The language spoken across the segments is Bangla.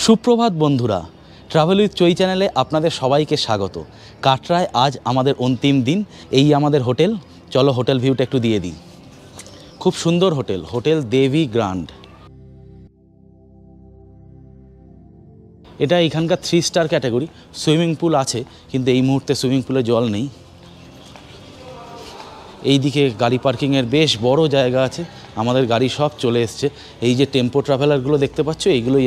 সুপ্রভাত বন্ধুরা, ট্রাভেল উইথ চই চ্যানেলে আপনাদের সবাইকে স্বাগত। কাটরায় আজ আমাদের অন্তিম দিন। এই আমাদের হোটেল। চলো হোটেল ভিউটা একটু দিয়ে দিই। খুব সুন্দর হোটেল, হোটেল দেবী গ্র্যান্ড। এটা এখানকার 3 স্টার ক্যাটাগরি। সুইমিং পুল আছে, কিন্তু এই মুহূর্তে সুইমিং পুলে জল নেই। এই দিকে গাড়ি পার্কিংয়ের বেশ বড় জায়গা আছে। আমাদের গাড়ি সব চলে এসছে। এই যে টেম্পো ট্রাভেলারগুলো দেখতে পাচ্ছ, এইগুলোই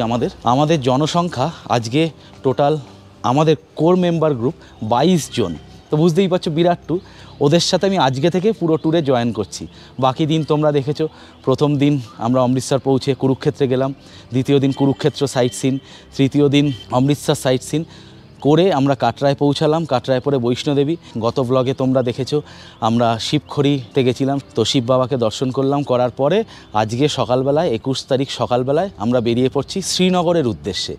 আমাদের জনসংখ্যা আজকে টোটাল আমাদের কোর মেম্বার গ্রুপ 22 জন। তো বুঝতেই পারছো বিরাট ট্যুর। ওদের সাথে আমি আজকে থেকে পুরো ট্যুরে জয়েন করছি। বাকি দিন তোমরা দেখেছো। প্রথম দিন আমরা অমৃতসর পৌঁছে কুরুক্ষেত্রে গেলাম, দ্বিতীয় দিন কুরুক্ষেত্র সাইট সিন, তৃতীয় দিন অমৃতসর সাইট সিন করে আমরা কাটরায় পৌঁছালাম। কাটরায় পরে বৈষ্ণোদেবী। গত ব্লগে তোমরা দেখেছো আমরা শিবখড়িতে গেছিলাম, তো শিব বাবাকে দর্শন করলাম। করার পরে আজকে সকালবেলায় 21 তারিখ সকালবেলায় আমরা বেরিয়ে পড়ছি শ্রীনগরের উদ্দেশ্যে।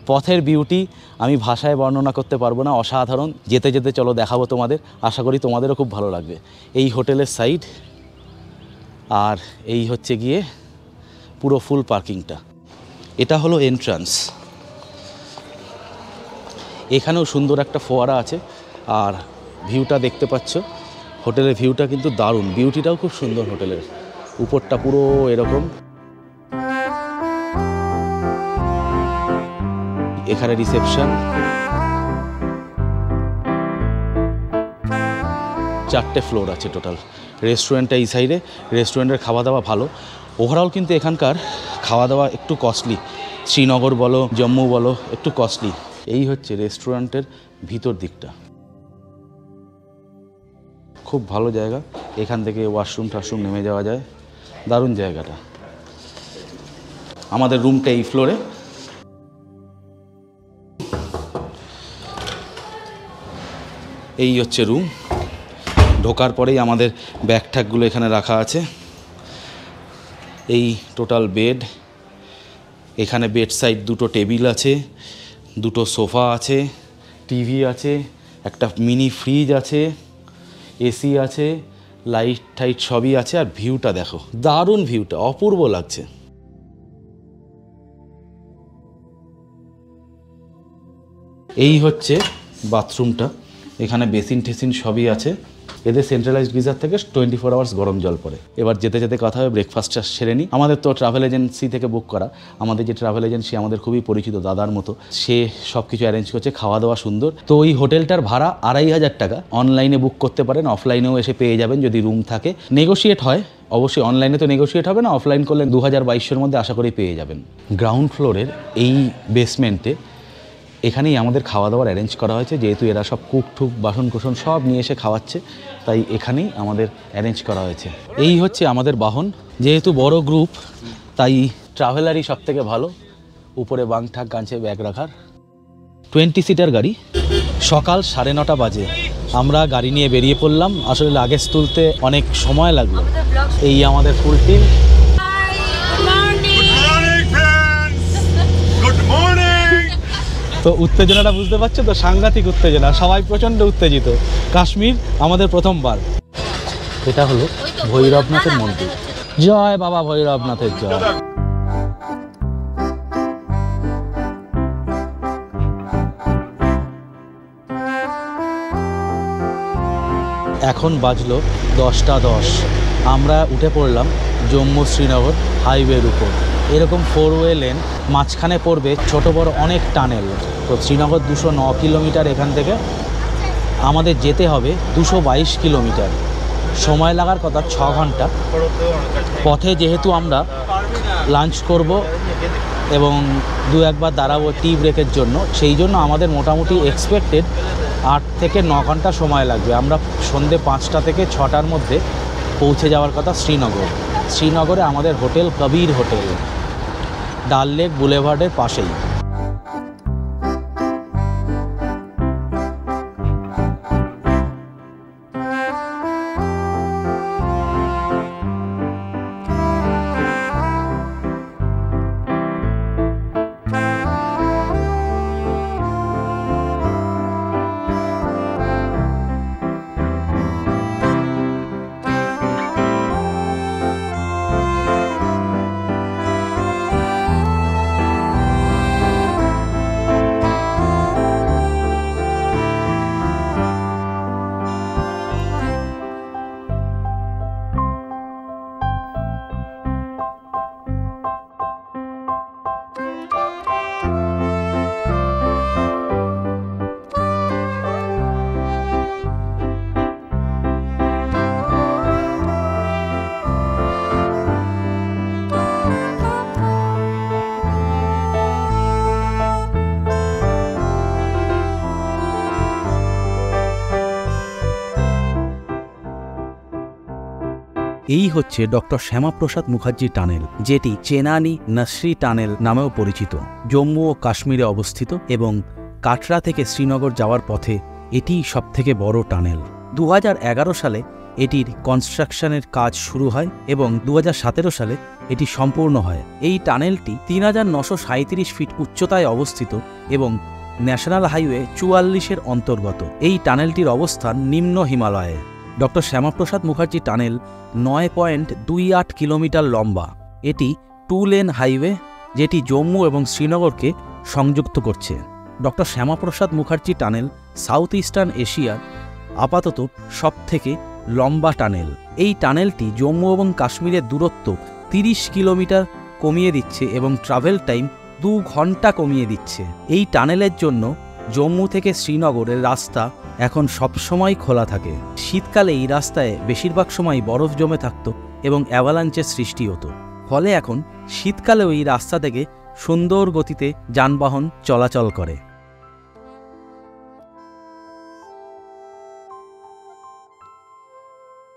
পথের বিউটি আমি ভাষায় বর্ণনা করতে পারবো না, অসাধারণ। যেতে যেতে চলো দেখাবো তোমাদের, আশা করি তোমাদেরও খুব ভালো লাগবে। এই হোটেলের সাইড, আর এই হচ্ছে গিয়ে পুরো ফুল পার্কিংটা। এটা হলো এন্ট্রান্স। এখানেও সুন্দর একটা ফোয়ারা আছে, আর ভিউটা দেখতে পাচ্ছ। হোটেলের ভিউটা কিন্তু দারুণ, বিউটিটাও খুব সুন্দর হোটেলের। উপরটা পুরো এরকম। এখানে রিসেপশন, 4টে ফ্লোর আছে টোটাল। রেস্টুরেন্টটা এই সাইডে। রেস্টুরেন্টের খাওয়া দাওয়া ভালো। ওভারঅল কিন্তু এখানকার খাওয়া দাওয়া একটু কস্টলি। শ্রীনগর বলো, জম্মু বলো, একটু কস্টলি। এই হচ্ছে রেস্টুরেন্টের ভিতর দিকটা। খুব ভালো জায়গা। এখান থেকে ওয়াশরুম টাশরুম নেমে যাওয়া যায়। দারুণ জায়গাটা। আমাদের রুমটা এই ফ্লোরে। এই হচ্ছে রুম। ঢোকার পরেই আমাদের ব্যাগ ট্যাগগুলো এখানে রাখা আছে। এই টোটাল বেড। এখানে বেড সাইড 2টো টেবিল আছে, 2টো সোফা আছে, টিভি আছে, একটা মিনি ফ্রিজ আছে, এসি আছে, লাইট টাইট সবই আছে। আর ভিউটা দেখো, দারুণ ভিউটা, অপূর্ব লাগছে। এই হচ্ছে বাথরুমটা। এখানে বেসিন টেসিন সবই আছে। এদের সেন্ট্রালাইজড গিজার থেকে 24 আওয়ার্স গরম জল পড়ে। এবার যেতে যেতে কথা হবে ব্রেকফাস্টটা সেরে নিই। আমাদের তো ট্রাভেল এজেন্সি থেকে বুক করা। আমাদের যে ট্রাভেল এজেন্সি আমাদের খুবই পরিচিত, দাদার মতো। সে সব কিছু অ্যারেঞ্জ করছে, খাওয়া দাওয়া সুন্দর। তো ওই হোটেলটার ভাড়া 2500 টাকা। অনলাইনে বুক করতে পারেন, অফলাইনেও এসে পেয়ে যাবেন যদি রুম থাকে। নেগোশিয়েট হয় অবশ্যই। অনলাইনে তো নেগোশিয়েট হবে না, অফলাইন করলে 2200-এর মধ্যে আশা করি পেয়ে যাবেন। গ্রাউন্ড ফ্লোরের এই বেসমেন্টে এখানেই আমাদের খাওয়া দাওয়ার অ্যারেঞ্জ করা হয়েছে। যেহেতু এরা সব কুক ঠুক বাসন কোসন সব নিয়ে এসে খাওয়াচ্ছে, তাই এখানেই আমাদের অ্যারেঞ্জ করা হয়েছে। এই হচ্ছে আমাদের বাহন। যেহেতু বড় গ্রুপ, তাই ট্রাভেলারই সব থেকে ভালো। উপরে বাংঠাক গাছে ব্যাগ রাখার। 20 সিটার গাড়ি। সকাল 9:30 বাজে আমরা গাড়ি নিয়ে বেরিয়ে পড়লাম। আসলে লাগেজ তুলতে অনেক সময় লাগলো। এই আমাদের ফুল টিম। তো উত্তেজনাটা বুঝতে পারছো তো, সাংঘাতিক উত্তেজনা। সবাই প্রচণ্ড উত্তেজিত। কাশ্মীর আমাদের প্রথমবার। এটা হলো ভৈরবনাথের মন্দির। জয় বাবা ভৈরবনাথের জয়। এখন বাজলো 10:10। আমরা উঠে পড়লাম জম্মু শ্রীনগর হাইওয়ের উপর। এরকম 4-ওয়ে লেন, মাঝখানে পড়বে ছোট বড় অনেক টানেল। তো শ্রীনগর 209 কিলোমিটার এখান থেকে। আমাদের যেতে হবে 222 কিলোমিটার। সময় লাগার কথা 6 ঘন্টা। পথে যেহেতু আমরা লাঞ্চ করব এবং 2-একবার দাঁড়াবো টি ব্রেকের জন্য, সেই জন্য আমাদের মোটামুটি এক্সপেক্টেড 8 থেকে 9 ঘন্টা সময় লাগবে। আমরা সন্ধ্যে 5টা থেকে 6টার মধ্যে পৌঁছে যাওয়ার কথা শ্রীনগর। শ্রীনগরে আমাদের হোটেল কবির হোটেল, ডাল লেক বুলেভার্ডের পাশেই। এই হচ্ছে ডক্টর শ্যামাপ্রসাদ মুখার্জি টানেল, যেটি চেনানি নসরি টানেল নামেও পরিচিত। জম্মু ও কাশ্মীরে অবস্থিত এবং কাটরা থেকে শ্রীনগর যাওয়ার পথে এটিই সবথেকে বড় টানেল। 2011 সালে এটির কনস্ট্রাকশনের কাজ শুরু হয় এবং 2017 সালে এটি সম্পূর্ণ হয়। এই টানেলটি 3937 ফিট উচ্চতায় অবস্থিত এবং ন্যাশনাল হাইওয়ে 44-এর অন্তর্গত। এই টানেলটির অবস্থান নিম্ন হিমালয়ে। Doctor Shyamaprasad Mukherjee tunnel 9.28 kilometre লম্বা। এটি 2 লেন হাইওয়ে, যেটি জম্মু এবং শ্রীনগরকে সংযুক্ত করছে। Doctor Shyamaprasad Mukherjee tunnel south eastern এশিয়ার আপাতত সবথেকে লম্বা টানেল। এই টানেলটি জম্মু এবং কাশ্মীরের দূরত্ব 30 কিলোমিটার কমিয়ে দিচ্ছে এবং ট্রাভেল টাইম 2 ঘন্টা কমিয়ে দিচ্ছে। এই টানেলের জন্য জম্মু থেকে শ্রীনগরের রাস্তা এখন সবসময় খোলা থাকে। শীতকালে এই রাস্তায় বেশিরভাগ সময় বরফ জমে থাকত এবং অ্যাভালাঞ্চের সৃষ্টি হতো। ফলে এখন শীতকালেও এই রাস্তা থেকে সুন্দর গতিতে যানবাহন চলাচল করে।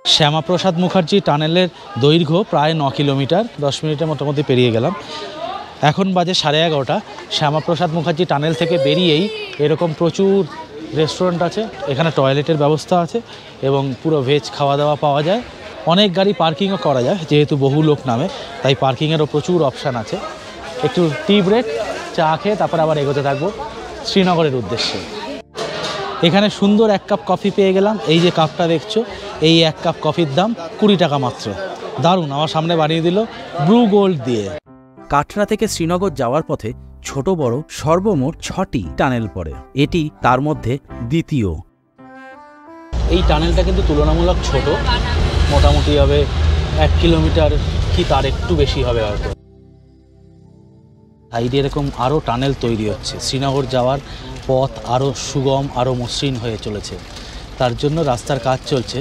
শ্যামাপ্রসাদ মুখার্জি টানেলের দৈর্ঘ্য প্রায় 9 কিলোমিটার, 10 মিনিটের মোটামুটি পেরিয়ে গেলাম। এখন বাজে 11:30। শ্যামাপ্রসাদ মুখার্জি টানেল থেকে বেরিয়েই এরকম প্রচুর রেস্টুরেন্ট আছে, এখানে টয়লেটের ব্যবস্থা আছে এবং পুরো ভেজ খাওয়া দাওয়া পাওয়া যায়। অনেক গাড়ি পার্কিংও করা যায়, যেহেতু বহু লোক নামে তাই পার্কিংয়েরও প্রচুর অপশান আছে। একটু টি ব্রেক, চা খেয়ে তারপর আবার এগোতে থাকবো শ্রীনগরের উদ্দেশ্যে। এখানে সুন্দর 1 কাপ কফি পেয়ে গেলাম। এই যে কাপটা দেখছো, এই 1 কাপ কফির দাম 20 টাকা মাত্র। দারুণ, আমার সামনে বানিয়ে দিল ব্রু গোল্ড দিয়ে। কাটরা থেকে শ্রীনগর যাওয়ার পথে ছোট বড় সর্বমোট 6টি টানেল পড়ে, এটি তার মধ্যে দ্বিতীয়। এই টানেলটা কিন্তু তুলনামূলক ছোট, মোটামুটি হবে 1 কিলোমিটার কি তার একটু বেশি হবে হয়তো। সাইডে এরকম আরও টানেল তৈরি হচ্ছে, শ্রীনগর যাওয়ার পথ আরও সুগম, আরও মসৃণ হয়ে চলেছে। তার জন্য রাস্তার কাজ চলছে,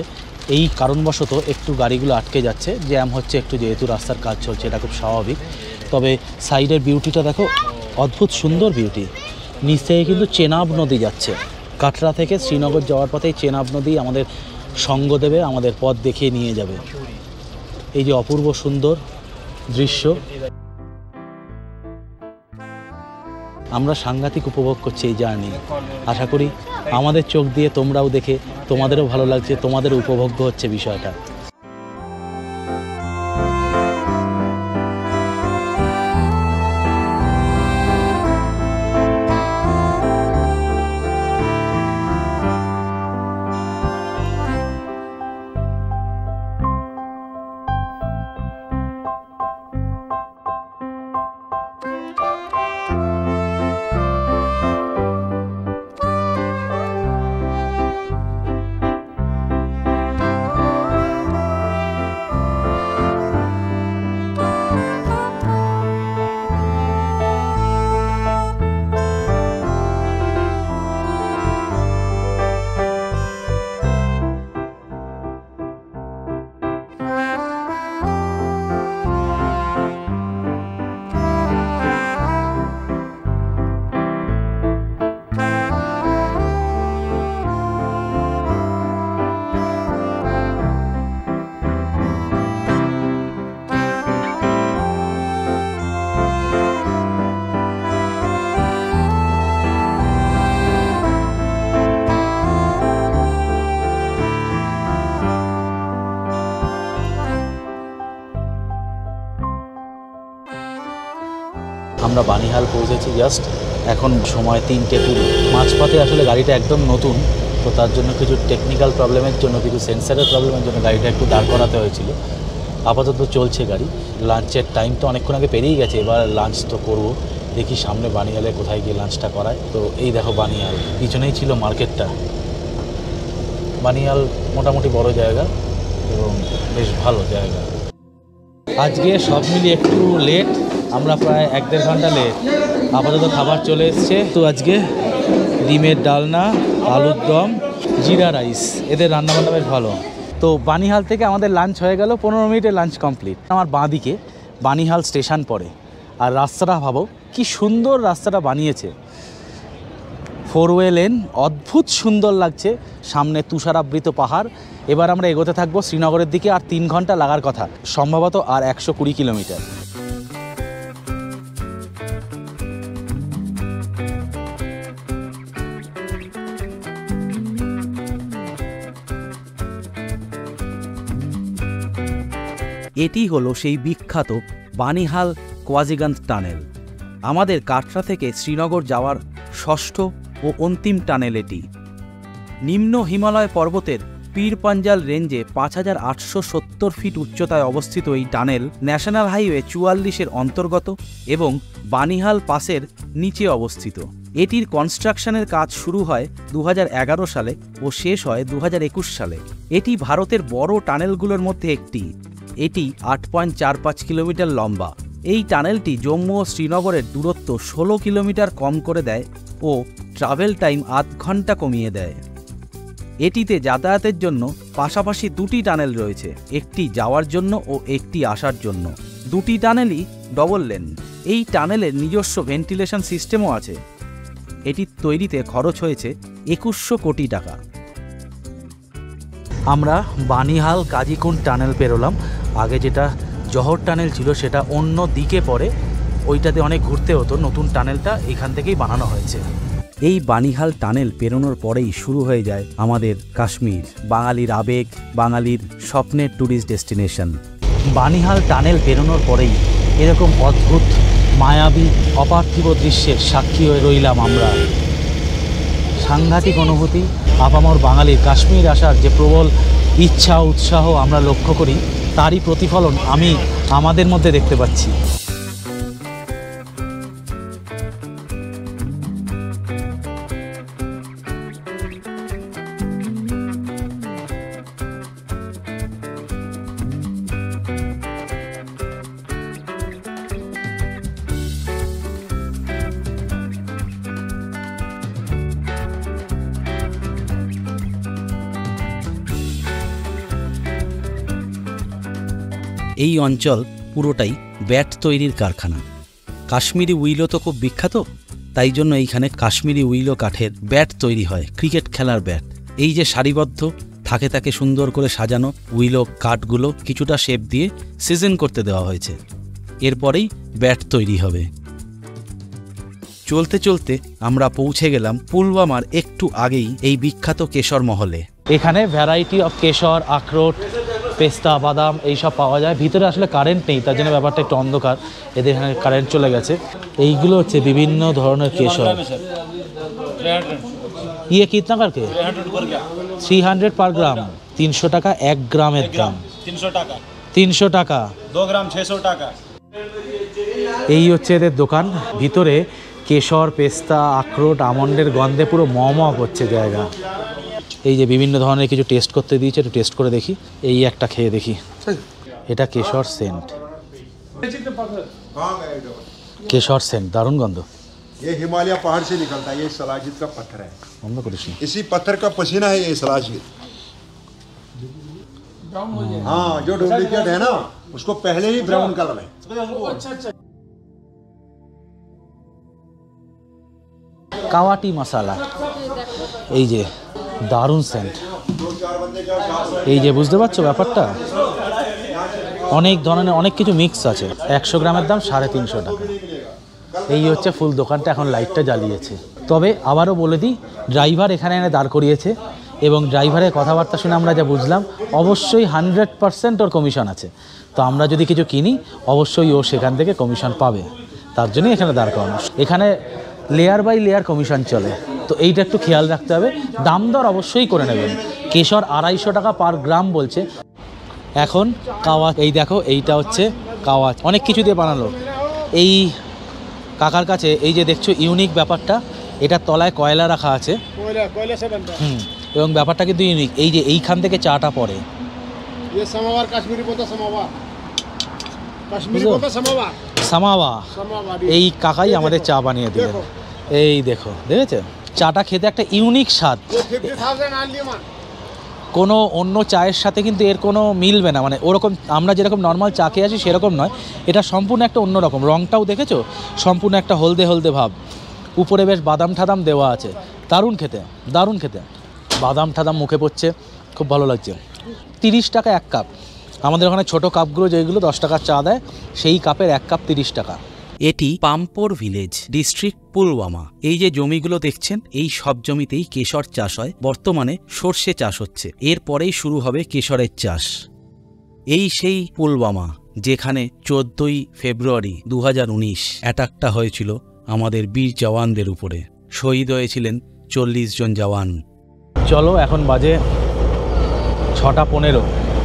এই কারণবশত একটু গাড়িগুলো আটকে যাচ্ছে, জ্যাম হচ্ছে একটু, যেহেতু রাস্তার কাজ চলছে, এটা খুব স্বাভাবিক। তবে সাইডের বিউটিটা দেখো, অদ্ভুত সুন্দর বিউটি। নিচ থেকে কিন্তু চেনাব নদী যাচ্ছে। কাটরা থেকে শ্রীনগর যাওয়ার পথে চেনাব নদী আমাদের সঙ্গ দেবে, আমাদের পথ দেখিয়ে নিয়ে যাবে। এই যে অপূর্ব সুন্দর দৃশ্য, আমরা সাংঘাতিক উপভোগ করছি এই জার্নি। আশা করি আমাদের চোখ দিয়ে তোমরাও দেখে তোমাদেরও ভালো লাগছে, তোমাদেরও উপভোগ্য হচ্ছে বিষয়টা। আমরা বানিহাল পৌঁছেছি জাস্ট, এখন সময় 3:20। মাঝপথে আসলে গাড়িটা একদম নতুন, তো তার জন্য কিছু টেকনিক্যাল প্রবলেমের জন্য, কিছু সেন্সারের প্রবলেমের জন্য গাড়িটা একটু দাঁড় করাতে হয়েছিল। আপাতত চলছে গাড়ি। লাঞ্চের টাইম তো অনেকক্ষণ আগে পেরিয়ে গেছে, এবার লাঞ্চ তো করবো। দেখি সামনে বানিহালে কোথায় গিয়ে লাঞ্চটা করায়। তো এই দেখো বানিহাল, পিছনেই ছিল মার্কেটটা। বানিহাল মোটামুটি বড় জায়গা এবং বেশ ভালো জায়গা। আজকে সব মিলিয়ে একটু লেট, আমরা প্রায় 1-1.5 ঘন্টা লেট। আপাতত খাবার চলে এসছে। তো আজকে ডিমের ডালনা, আলুর দম, জিরা রাইস, এদের রান্নাবান্না বেশ ভালো। তো বানিহাল থেকে আমাদের লাঞ্চ হয়ে গেল, 15 মিনিটে লাঞ্চ কমপ্লিট। আমার বাঁ দিকে বানিহাল স্টেশন পড়ে, আর রাস্তাটা ভাবো কি সুন্দর রাস্তাটা বানিয়েছে। 4-ওয়ে লেন, অদ্ভুত সুন্দর লাগছে, সামনে তুষারাবৃত পাহাড়। এবার আমরা এগোতে থাকবো শ্রীনগরের দিকে, আর 3 ঘন্টা লাগার কথা, সম্ভবত আর 120 কিলোমিটার। এটি হলো সেই বিখ্যাত বানিহাল কোয়াজিগঞ্জ টানেল। আমাদের কাটরা থেকে শ্রীনগর যাওয়ার ষষ্ঠ ও অন্তিম টানেল এটি। নিম্ন হিমালয় পর্বতের পীর পাঞ্জাল রেঞ্জে 5870 ফিট উচ্চতায় অবস্থিত এই টানেল ন্যাশনাল হাইওয়ে 44-এর অন্তর্গত এবং বানিহাল পাসের নিচে অবস্থিত। এটির কনস্ট্রাকশনের কাজ শুরু হয় 2011 সালে ও শেষ হয় 2021 সালে। এটি ভারতের বড় টানেলগুলোর মধ্যে একটি। এটি 8.45 কিলোমিটার লম্বা। এই টানেলটি জম্মু ও শ্রীনগরের দূরত্ব 16 কিলোমিটার কম করে দেয় ও ট্রাভেল টাইম আধ ঘন্টা কমিয়ে দেয়। এটিতে যাতায়াতের জন্য পাশাপাশি 2টি টানেল রয়েছে, একটি যাওয়ার জন্য ও একটি আসার জন্য। 2টি টানেলই ডবল লেন। এই টানেলের নিজস্ব ভেন্টিলেশন সিস্টেমও আছে। এটির তৈরিতে খরচ হয়েছে 2100 কোটি টাকা। আমরা বানিহাল কাজিকুন্ড টানেল পেরোলাম। আগে যেটা জহর টানেল ছিল সেটা অন্য দিকে পড়ে, ওইটাতে অনেক ঘুরতে হতো। নতুন টানেলটা এখান থেকেই বানানো হয়েছে। এই বানিহাল টানেল পেরোনোর পরেই শুরু হয়ে যায় আমাদের কাশ্মীর, বাঙালির আবেগ, বাঙালির স্বপ্নের ট্যুরিস্ট ডেস্টিনেশন। বানিহাল টানেল পেরোনোর পরেই এরকম অদ্ভুত মায়াবী অপার্থিব দৃশ্যের সাক্ষী হয়ে রইলাম আমরা। সাংঘাতিক অনুভূতি। আপামর বাঙালির কাশ্মীর আসার যে প্রবল ইচ্ছা উৎসাহ আমরা লক্ষ্য করি, তারই প্রতিফলন আমি আমাদের মধ্যে দেখতে পাচ্ছি। এই অঞ্চল পুরোটাই ব্যাট তৈরির কারখানা। কাশ্মীরি উইলো তো খুব বিখ্যাত, তাই জন্য এইখানে কাশ্মীরি উইলো কাঠের ব্যাট তৈরি হয়, ক্রিকেট খেলার ব্যাট। এই যে সারিবদ্ধ থাকে তাকে সুন্দর করে সাজানো উইলো কাঠগুলো কিছুটা শেপ দিয়ে সিজন করতে দেওয়া হয়েছে, এরপরেই ব্যাট তৈরি হবে। চলতে চলতে আমরা পৌঁছে গেলাম পুলওয়ামার একটু আগেই এই বিখ্যাত কেশর মহলে। এখানে ভ্যারাইটি অফ কেশর, আখরোট, পেস্তা, বাদাম এইসব পাওয়া যায়। ভিতরে আসলে কারেন্ট নেই, তার জন্য ব্যাপারটা একটু অন্ধকার। এদের এখানে কারেন্ট চলে গেছে। এইগুলো হচ্ছে বিভিন্ন ধরনের কেশর। ইয়ে কিতনা করকে? 300 পার গ্রাম। 300 টাকা 1 গ্রামের দাম। 300 টাকা 2 গ্রাম 600 টাকা। এই হচ্ছে এদের দোকান। ভিতরে কেশর, পেস্তা, আখরোট, আমন্ডের গন্ধে পুরো ম করছে জায়গা। এই যে বিভিন্ন ধরনের কিছু টেস্ট করতে দিয়েছে, একটু টেস্ট করে দেখি। এই একটা খেয়ে দেখি। এটা কেশর সেন্ট। কেশর সেন্ট, দারুণ গন্ধ। ये हिमालय पहाड़ से निकलता है, ये सलाजिद का पत्थर है। বন্ধ করিস না। इसी पत्थर का पसीना है ये सलाजिद। हाँ, जो डुप्लीकेट है ना उसको पहले ही ब्राउन कलर है। কাওয়াটি মশালা, এই যে দারুণ সেন্ট। এই যে বুঝতে পারছো ব্যাপারটা, অনেক ধরনের অনেক কিছু মিক্স আছে। 100 গ্রামের দাম 350 টাকা। এই হচ্ছে ফুল দোকানটা। এখন লাইটটা জ্বালিয়েছে। তবে আবারও বলে দিই, ড্রাইভার এখানে এনে দাঁড় করিয়েছে এবং ড্রাইভারের কথাবার্তা শুনে আমরা যা বুঝলাম, অবশ্যই 100% ওর কমিশন আছে। তো আমরা যদি কিছু কিনি অবশ্যই ও সেখান থেকে কমিশন পাবে, তার জন্যই এখানে দাঁড় করানো। এখানে লেয়ার বাই লেয়ার কমিশন চলে, তো এইটা একটু খেয়াল রাখতে হবে। দাম দর অবশ্যই করে নেবেন। কেশর 250 টাকা পার গ্রাম বলছে। এখন কাওয়া, এই দেখো এইটা হচ্ছে কাওয়া, অনেক কিছু দিয়ে বানালো। এই কাকার কাছে এই যে দেখছো ইউনিক ব্যাপারটা, এটা তলায় কয়লা রাখা আছে। এবং ব্যাপারটা কিন্তু ইউনিক। এই যে এইখান থেকে চাটা পড়ে। সামাওয়া, এই কাকাই আমাদের চা বানিয়ে দিলেন। এই দেখো, দেখেছো চাটা খেতে একটা ইউনিক স্বাদ। কোনো অন্য চায়ের সাথে কিন্তু এর কোনো মিলবে না, মানে ওরকম আমরা যেরকম নর্মাল চা খেয়ে আসি সেরকম নয়। এটা সম্পূর্ণ একটা অন্যরকম। রঙটাও দেখেছো, সম্পূর্ণ একটা হলদে হলদে ভাব। উপরে বেশ বাদাম ঠাদাম দেওয়া আছে। দারুণ খেতে, দারুণ খেতে। বাদাম ঠাদাম মুখে পড়ছে, খুব ভালো লাগছে। 30 টাকা 1 কাপ। আমাদের ওখানে ছোটো কাপগুলো যেগুলো 10 টাকার চা দেয়, সেই কাপের 1 কাপ 30 টাকা। এটি পাম্পোর ভিলেজ, ডিস্ট্রিক্ট পুলওয়ামা। এই যে জমিগুলো দেখছেন, এই সব জমিতেই কেশর চাষ হয়। বর্তমানে সর্ষে চাষ হচ্ছে, এরপরেই শুরু হবে কেশরের চাষ। এই সেই পুলওয়ামা যেখানে 14ই ফেব্রুয়ারি 2019 অ্যাটাকটা হয়েছিল আমাদের বীর জওয়ানদের উপরে। শহীদ হয়েছিলেন 40 জন জওয়ান। চলো, এখন বাজে 6:15।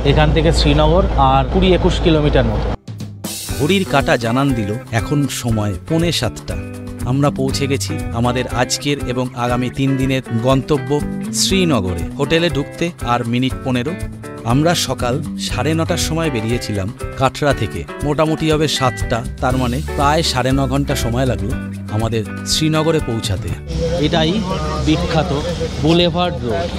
এখান থেকে শ্রীনগর আর 20-21 কিলোমিটার মতো। ঘড়ির কাঁটা জানান দিল এখন সময় 6:45। আমরা পৌঁছে গেছি আমাদের আজকের এবং আগামী 3 দিনের গন্তব্য শ্রীনগরে। হোটেলে ঢুকতে আর মিনিট 15। আমরা সকাল 9:30টার সময় বেরিয়েছিলাম কাটরা থেকে। মোটামুটি হবে 7টা, তার মানে প্রায় 9.5 ঘন্টা সময় লাগলো আমাদের শ্রীনগরে পৌঁছাতে। এটাই বিখ্যাত বুলেভার্ড রোড।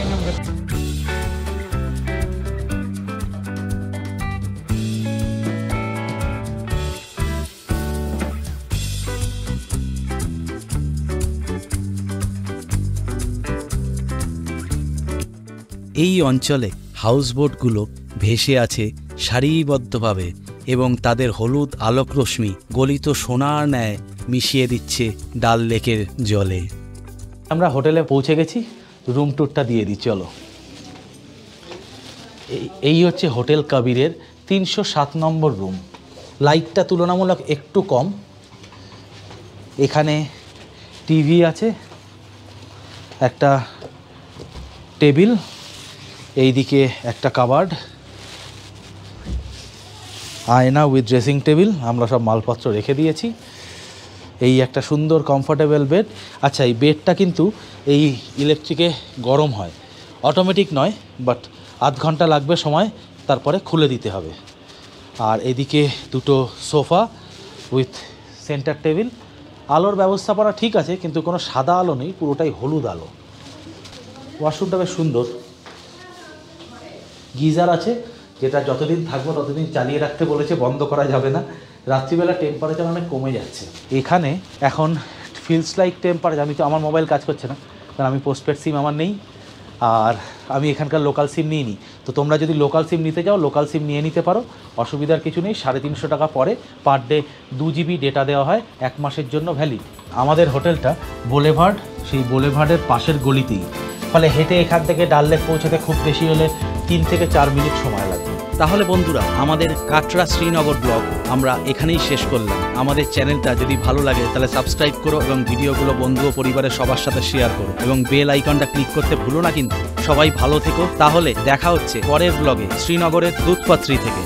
এই অঞ্চলে হাউসবোটগুলো ভেসে আছে সারিবদ্ধভাবে এবং তাদের হলুদ আলোক রশ্মি গলিত সোনার ন্যায় মিশিয়ে দিচ্ছে ডাল লেকের জলে। আমরা হোটেলে পৌঁছে গেছি, রুম ট্যুরটা দিয়ে দিই চলো। এই হচ্ছে হোটেল কবিরের 307 নম্বর রুম। লাইটটা তুলনামূলক একটু কম। এখানে টিভি আছে, একটা টেবিল, এইদিকে একটা কাবার্ড, আয়না উইথ ড্রেসিং টেবিল। আমরা সব মালপত্র রেখে দিয়েছি। এই একটা সুন্দর কমফোর্টেবল বেড। আচ্ছা, এই বেডটা কিন্তু এই ইলেকট্রিকে গরম হয়, অটোমেটিক নয়, বাট আধ ঘন্টা লাগবে সময়, তারপরে খুলে দিতে হবে। আর এদিকে দুটো সোফা উইথ সেন্টার টেবিল। আলোর ব্যবস্থাপনা ঠিক আছে, কিন্তু কোনো সাদা আলো নেই, পুরোটাই হলুদ আলো। ওয়াশরুমটা বেশ সুন্দর। গিজার আছে, যেটা যতদিন থাকবো ততদিন চালিয়ে রাখতে বলেছে, বন্ধ করা যাবে না। রাত্রিবেলা টেম্পারেচার অনেক কমে যাচ্ছে এখানে। এখন ফিলস লাইক টেম্পারেচার। আমি তো, আমার মোবাইল কাজ করছে না, কারণ আমি পোস্টপেড সিম আমার নেই, আর আমি এখানকার লোকাল সিম নিইনি। তো তোমরা যদি লোকাল সিম নিতে যাও, লোকাল সিম নিয়ে নিতে পারো, অসুবিধার কিছু নেই। 350 টাকা পরে পার ডে 2 GB ডেটা দেওয়া হয়, 1 মাসের জন্য ভ্যালিড। আমাদের হোটেলটা বুলেভার্ড, সেই বুলেভার্ডের পাশের গলিতেই, ফলে হেঁটে এখান থেকে ডাল লেক পৌঁছাতে খুব বেশি হলে 3 থেকে 4 মিনিট সময় লাগবে। তাহলে বন্ধুরা, আমাদের কাটরা শ্রীনগর ব্লগ আমরা এখানেই শেষ করলাম। আমাদের চ্যানেলটা যদি ভালো লাগে তাহলে সাবস্ক্রাইব করো এবং ভিডিওগুলো বন্ধু ও পরিবারের সবার সাথে শেয়ার করো এবং বেল আইকনটা ক্লিক করতে ভুলো না কিন্তু। সবাই ভালো থেকো, তাহলে দেখা হচ্ছে পরের ব্লগে শ্রীনগরের দুধপাত্রি থেকে।